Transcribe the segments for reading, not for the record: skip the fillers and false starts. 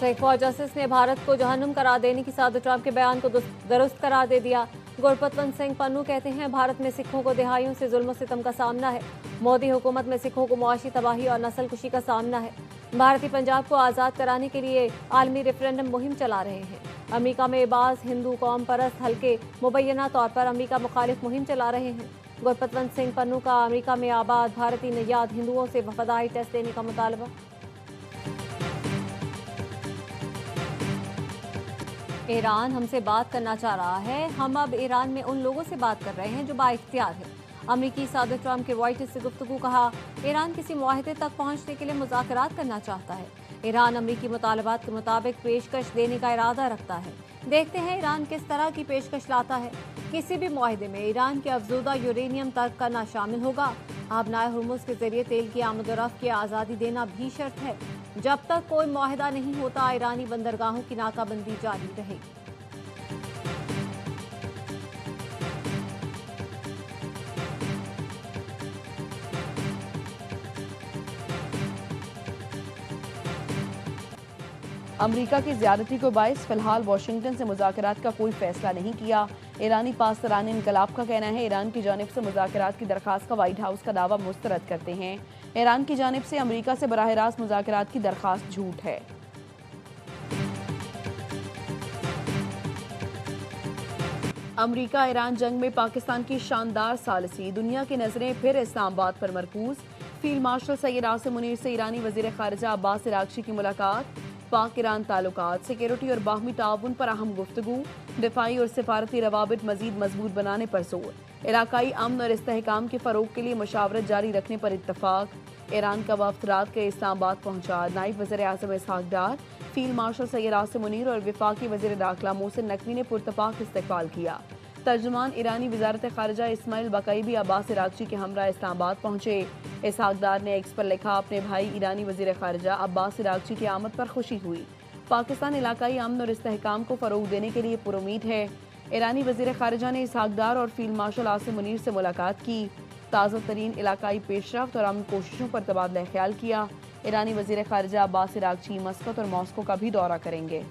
Sheikh for justice ने भारत को जहन्नुम करार देने की सादर ट्रंप के बयान को दुरुस्त करार दे दिया। गुरपतवंत सिंह पन्नू कहते हैं, भारत में सिखों को दहाइयों से जुल्म सितम का सामना है। मोदी हुकूमत में सिखों को मुआशी तबाही और नस्लकुशी का सामना है। भारतीय पंजाब को आज़ाद कराने के लिए आलमी रेफरेंडम मुहिम चला रहे हैं। अमेरिका में बाज़ हिंदू कौम परस्त हल्के मुबैना तौर पर अमेरिका मुखालिफ मुहिम चला रहे हैं। गुरपतवंत सिंह पन्नू का अमेरिका में आबाद भारतीय नयाद हिंदुओं से वफादारी टेस्ट देने का मुतालबा। ईरान हमसे बात करना चाह रहा है। हम अब ईरान में उन लोगों से बात कर रहे हैं जो बाइख्तियार है। अमेरिकी सदर ट्रंप के व्हाइट हाउस से गुफ्तगू। कहा, ईरान किसी मुआहदे तक पहुंचने के लिए मुज़ाकरात करना चाहता है। ईरान अमेरिकी मुतालबात के मुताबिक पेशकश देने का इरादा रखता है। देखते हैं ईरान किस तरह की पेशकश लाता है। किसी भी मुआहदे में ईरान के अफजूदा यूरेनियम तक करना शामिल होगा। आबनाए हुर्मुज़ के जरिए तेल की आमदोरफ्त की आज़ादी देना भी शर्त है। जब तक कोई मुआहदा नहीं होता, ईरानी बंदरगाहों की नाकाबंदी जारी रहेगी। अमेरिका की ज़्यादती को बायस फिलहाल वाशिंगटन से मुज़ाकरात का कोई फैसला नहीं किया। ईरानी पासदारान इनकलाब का कहना है, ईरान की जानिब से मुज़ाकरात की दरख्वास्त का व्हाइट हाउस का दावा मुस्तरद करते हैं। ईरान की जानिब से अमेरिका से बराह रास्त मुज़ाकरात की दरख्वास्त झूठ है। अमेरिका ईरान जंग में पाकिस्तान की शानदार सालसी। दुनिया की नजरें फिर इस्लामाबाद पर मरकूज। फील्ड मार्शल सैयद आसिम मुनीर से ईरानी वज़ीर ख़ारिजा अब्बास इराक़ची की मुलाकात। पाक ईरान ताल्लुकात, सिक्योरिटी और बाहमी ताउन पर अहम गुफ्तगू। दिफाई और सिफारती रवाबित मजीद मजबूत बनाने पर जोर। इलाकाई अमन और इस्तेहकाम के फ़रोग के लिए मशावरत जारी रखने पर इत्तफाक। ईरान का वफ्द रात के इस्लामाबाद पहुंचा। नायब वज़ीर आज़म इसहाक डार, फील्ड मार्शल सैयद आसिम मुनीर और वफाकी वज़ीर दाखिला मोहसिन नकवी ने पुरतपाक इस्तकबाल किया। तर्जुमान ईरानी वज़ारत ख़ारिजा इस्माइल बकाई भी अब्बास इराक़ची के हमरा इस्लामाबाद पहुंचे। इसहाक डार ने एक्स पर लिखा, अपने भाई ईरानी वज़ीर ख़ारिजा अब्बास इराक़ची की आमद पर खुशी हुई। पाकिस्तान इलाकाई अमन और इस्तेहकाम को फ़रोग देने के लिए पुरुमीद है। ईरानी वज़ीर ख़ारिजा ने इसहाक डार और फील्ड मार्शल आसिम मुनीर से मुलाकात की। ताज़ा तरीन इलाकाई पेशरफ्त और अमन कोशिशों पर तबादला ख्याल किया। ईरानी वज़ीर ख़ारिजा अब्बास इराक़ची मस्कत और मॉस्को का भी दौरा करेंगे।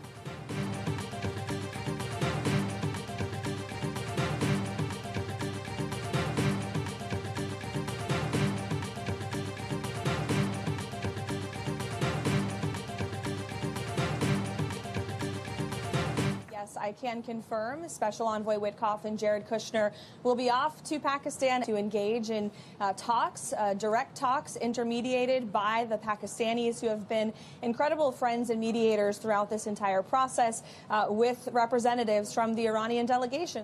I can confirm Special Envoy Witkoff and Jared Kushner will be off to Pakistan to engage in talks, direct talks intermediated by the Pakistanis, who have been incredible friends and mediators throughout this entire process, with representatives from the Iranian delegation.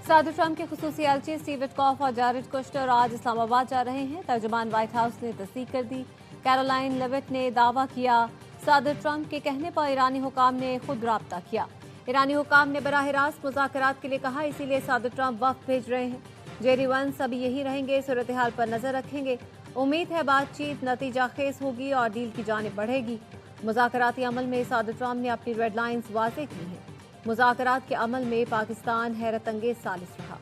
सदर Trump के खुसूसी एलची Steve Witkoff और Jared Kushner आज इस्लामाबाद जा रहे हैं। तर्जुमान white house ने तस्दीक कर दी। कैरोलाइन लेविट ने दावा किया, सदर ट्रंप के कहने पर ईरानी हुकाम ने खुद राब्ता किया। ईरानी हुकाम ने बराह रास्त मुज़ाकरात के लिए कहा, इसीलिए सदर ट्रंप वफ्द भेज रहे हैं। जेरी वंस अभी यही रहेंगे, सूरत हाल पर नजर रखेंगे। उम्मीद है बातचीत नतीजा खेज होगी और डील की जानिब बढ़ेगी। मुज़ाकराती अमल में सदर ट्रंप ने अपनी रेड लाइन्स वाज़ेह की हैं। मुज़ाकरात के अमल में पाकिस्तान हैरत अंगेज सालिस रहा।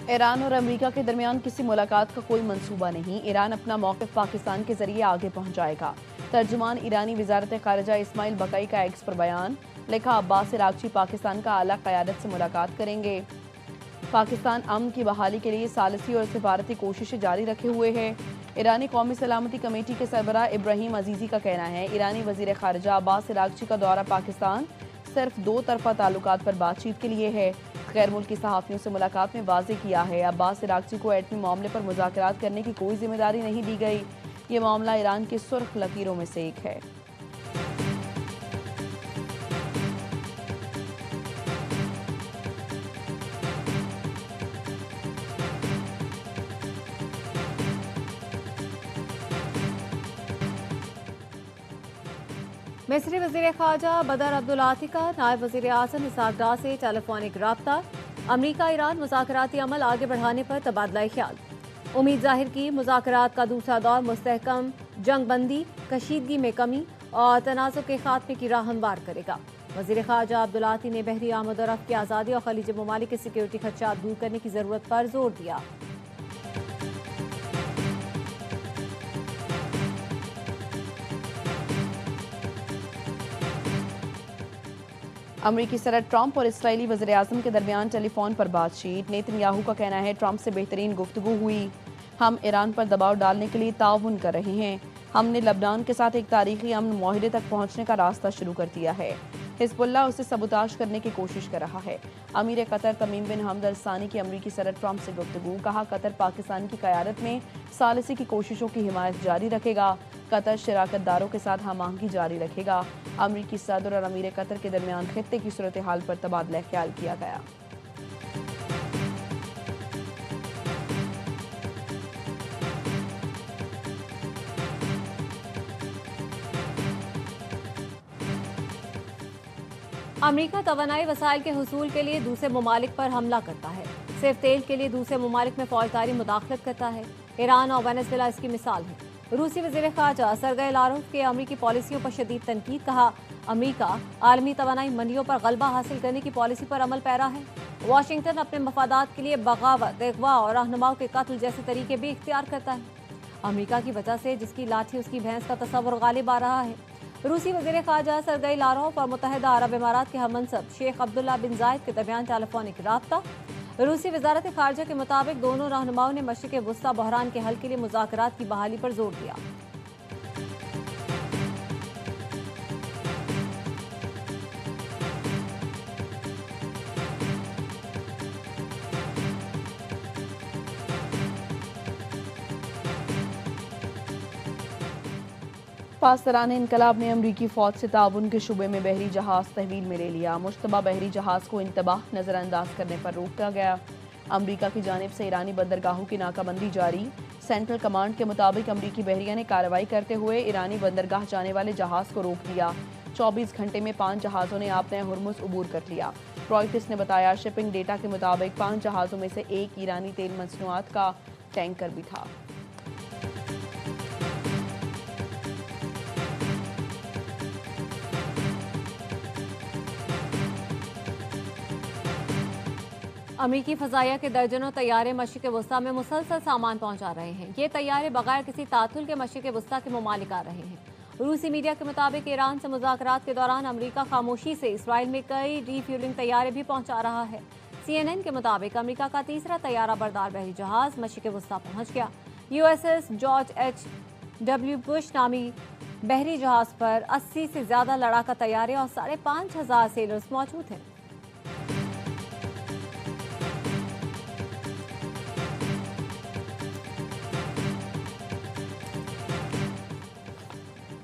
ईरान और अमेरिका के दरमियान किसी मुलाकात का कोई मंसूबा नहीं। ईरान अपना मौक़िफ़ पाकिस्तान के जरिए आगे पहुंचाएगा। तर्जुमान ईरानी वज़ारत ख़ारिजा इस्माइल बकाई का एक्स पर बयान लिखा, अब्बास इराक़ची पाकिस्तान का आला क़यादत से मुलाकात करेंगे। पाकिस्तान अमन की बहाली के लिए सालसी और सिफारती कोशिशें जारी रखे हुए है। ईरानी कौमी सलामती कमेटी के सरबराह इब्राहिम अजीज़ी का कहना है, ईरानी वज़ीर ख़ारिजा अब्बास इराक़ची का दौरा पाकिस्तान सिर्फ दो तरफा ताल्लुकात पर बातचीत के लिए है। गैर मुल्की सहाफ़ियों से मुलाकात में वाज़ेह किया है, अब्बास इराक़ची को एटमी मामले पर मुज़ाकरात करने की कोई जिम्मेदारी नहीं दी गई। ये मामला ईरान की सुर्ख लकीरों में से एक है। मिस्री वज़ीर ख़ारजा बदर अब्दुल आती का नायब वज़ीर आज़म इसहाक डार से टेलीफोनिक राब्ता। अमरीका ईरान मुज़ाकराती अमल आगे बढ़ाने पर तबादला ख्याल। उम्मीद जाहिर की, मुज़ाकरात का दूसरा दौर मुस्तहकम जंग बंदी, कशीदगी में कमी और तनाज़ुर के खात्मे की राह हमवार करेगा। वज़ीर ख़ारजा अब्दुल्लाती ने बहरी आमद और रफ्त की आज़ादी और खलीज ममालिक के सिक्योरिटी खदशात दूर करने की ज़रूरत पर जोर दिया। अमरीकी सदर ट्रंप और इसराइली वज़ीर आज़म के दरमियान टेलीफोन पर बातचीत। नेतन्याहू का कहना है ट्रंप से बेहतरीन गुफ्तगू हुई। हम ईरान पर दबाव डालने के लिए ताउन कर रहे हैं। हमने लबनान के साथ एक तारीखी अमन मुआहदे तक पहुंचने का रास्ता शुरू कर दिया है। हिजबुल्लाह उसे सबूताज करने की कोशिश कर रहा है। अमीर कतर तमीम बिन हमद अल सानी की अमरीकी सदर ट्रंप से गुफ्तगू। कहा कतर पाकिस्तान की क़यादत में सालिसी की कोशिशों की हिमायत जारी रखेगा। कतर शराकतदारों के साथ हम आहंगी जारी रखेगा। अमरीकी सदर और अमीर कतर के दरमियान खित्ते की सूरत हाल पर तबादला ख्याल किया गया। अमरीका तवानाई वसाइल के हुसूल के लिए दूसरे ममालिक पर हमला करता है। सिर्फ तेल के लिए दूसरे ममालिक में फौजदारी मुदाखलत करता है। ईरान और वेनेजुएला इसकी मिसाल है। रूसी वज़ीर ख़ारजा सरगई लारोव के अमरीकी पॉलिसियों पर शदीद तनकीद। कहा अमरीका आलमी तवानाई मंडियों पर गलबा हासिल करने की पॉलिसी पर अमल पैरा है। वाशिंगटन अपने मफादात के लिए बगावत, अगवा और रहनुमाओं के कत्ल जैसे तरीके भी इख्तियार करता है। अमरीका की वजह से जिसकी लाठी उसकी भैंस का तस्वुर गालिब आ रहा है। रूसी वज़ीर ख़ारजा सरगई लारोव और मुत्तहिदा अरब इमारात के हममनसब शेख अब्दुल्ला बिन जायद के दरमियान टेलीफोनिक राब्ता। रूसी वज़ारत ख़ारजा के मुताबिक दोनों रहनुमाओं ने मशरिक़ वुस्ता बहरान के हल के लिए मुज़ाकरात की बहाली पर जोर दिया। पासदारान इनकलाब ने अमरीकी फ़ौज से ताउन के शुबे में बहरी जहाज़ तहवील में ले लिया। मुश्तबा बहरी जहाज़ को इंतबाह नज़रअंदाज करने पर रोका गया। अमरीका की जानिब से ईरानी बंदरगाहों की नाकाबंदी जारी। सेंट्रल कमांड के मुताबिक अमरीकी बहरिया ने कार्रवाई करते हुए ईरानी बंदरगाह जाने वाले जहाज़ को रोक दिया। 24 घंटे में 5 जहाज़ों ने आपने हुर्मुज़ उबूर कर लिया। रॉयटर्स ने बताया शिपिंग डेटा के मुताबिक 5 जहाज़ों में से एक ईरानी तेल मसनूआत का टैंकर भी था। अमरीकी फ़ज़ाइया के दर्जनों तैयारे मशरिक़ वुस्ता में मुसलसल सामान पहुंचा रहे हैं। ये तैयारे बगैर किसी तातुल के मशरिक़ वुस्ता के ममालिक आ रहे हैं। रूसी मीडिया के मुताबिक ईरान से मुज़ाकरात के दौरान अमरीका खामोशी से इसराइल में कई रीफ्यूलिंग तैयारे भी पहुंचा रहा है। CNN के मुताबिक अमरीका का तीसरा तैयारा बरदार बहरी जहाज़ मशरिक़ वुस्ता पहुंच गया। USS George H.W. बुश नामी बहरी जहाज़ पर 80 से ज़्यादा लड़ाका तैयारे और 5,500 सेलर्स मौजूद हैं।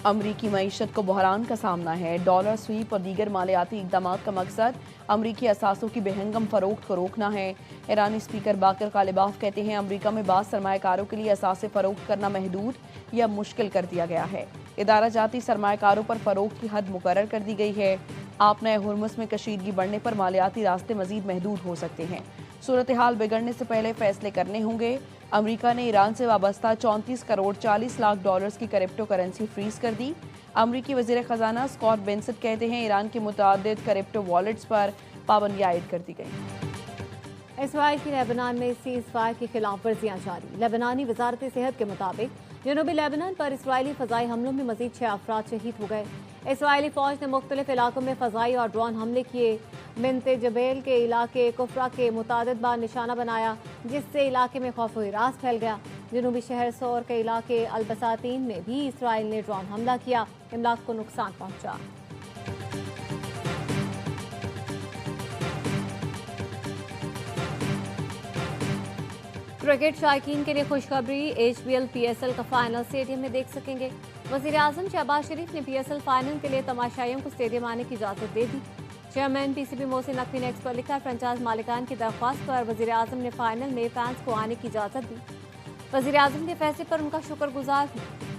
अमरीकी मईशत को बहरान का सामना है। डॉलर स्वीप और दीगर मालियाती इक़दाम का मकसद अमरीकी असासों की बेहंगम फ़रोख्त को रोकना है। ईरानी स्पीकर बाकर कालिबाफ कहते हैं अमरीका में बाज़ सरमायाकारों के लिए असासे फ़रोख्त करना महदूद या मुश्किल कर दिया गया है। इदारा जाती सरमायाकारों पर फ़रोख्त की हद मुकर्रर कर दी गई है। आपने हुर्मुज़ में कशीदगी बढ़ने पर मालियाती रास्ते मज़ीद महदूद हो सकते हैं। सूरत हाल बिगड़ने से पहले फैसले करने होंगे। अमरीका ने ईरान से वाबस्ता 34 करोड़ 40 लाख डॉलर्स की क्रिप्टो करेंसी फ्रीज कर दी। अमरीकी वज़ीर ख़जाना स्कॉट बेंसेट कहते हैं ईरान के मुतादिद क्रिप्टो वॉलेट्स पर पाबंदी आयद कर दी गई। इसराइल की लेबनान में सीज़ फायर की खिलाफ वर्जियाँ जारी। लेबनानी वजारत सेहत के मुताबिक जनूबी लेबनान पर इसराइली फ़ज़ाई हमलों में मज़ीद 6 अफराद शहीद हो गए। इसराइली फ़ौज ने मुख्तलिफ इलाकों में फ़ज़ाई और ड्रोन हमले किए। मिन्ते जबेल के इलाके कुफरा के मुतादिद बार निशाना बनाया, जिससे इलाके में खौफ व हिरास फैल गया। जनूबी शहर सौर के इलाके अलबसातीन में भी इसराइल ने ड्रोन हमला किया। इमलाक को नुकसान पहुंचा। क्रिकेट शायकीन के लिए खुशखबरी, HBL PSL का फाइनल स्टेडियम में देख सकेंगे। वज़ीर आज़म शहबाज शरीफ ने PSL फाइनल के लिए तमाशाइयों को स्टेडियम आने की इजाज़त दे दी। चेयरमैन PCB मोहसिन नकवी ने एक्स पर लिखा, फ्रेंचाइज मालिकान की दरख्वास्त पर वज़ीर आज़म ने फाइनल में फैंस को आने की इजाज़त दी। वज़ीर आज़म के फैसले पर उनका शुक्रगुजार हूँ।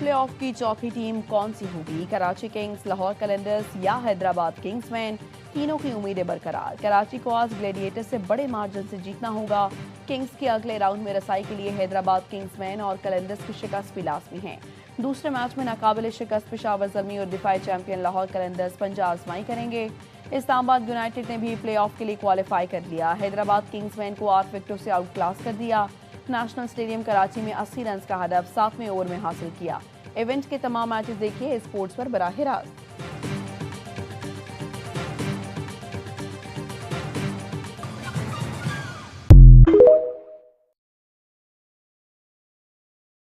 प्लेऑफ की चौथी टीम कौन सी होगी? कराची किंग्स, लाहौर कलंदर्स या हैदराबाद किंग्समैन? तीनों की उम्मीदें बरकरार। कराची को आज ग्लैडिएटर से बड़े मार्जिन से जीतना होगा। किंग्स के अगले राउंड में रसाई के लिए हैदराबाद किंग्समैन और कलंदर्स की शिकस्त भी लाजमी है। दूसरे मैच में नाकाबिल शिकस्त पेशावर ज़ल्मी और दिफाई चैंपियन लाहौर कलंदर्स पंजा आजमाई करेंगे। इस्लामाबाद यूनाइटेड ने भी प्ले ऑफ के लिए क्वालिफाई कर लिया। हैदराबाद किंग्समैन को 8 विकेटों से आउट क्लास कर दिया। नेशनल स्टेडियम कराची में 80 रन का हदफ 7वें ओवर में हासिल किया। इवेंट के तमाम मैचेस देखिए स्पोर्ट्स पर बराह रास्त।